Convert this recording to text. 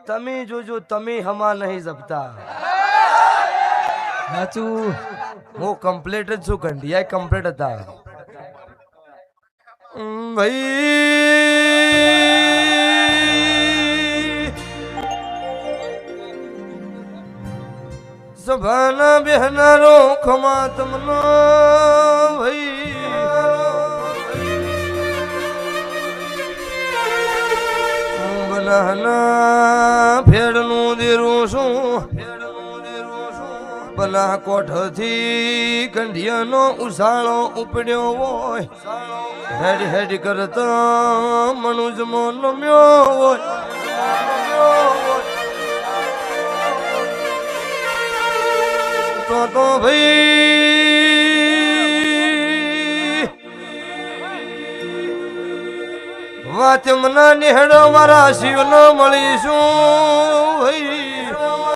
તમે જોજો તમે હમા નહીં જપતા સાચું હું કમ્પ્લીટ જ છું કંડિયા કમ્પ્લીટ હતા ભાઈ સભાના બેહનારો ખમા તમનો ભાઈ બનાના ફેડનું દેરું છું બના કોઠથી કંઢિયાનો ઉસાળો ઉપડ્યો હોય હેડ હેડ કરતા મનુજમો નમ્યો હોય તો ભાઈ વાચમના નિહળો મારા શિવનો મળીશું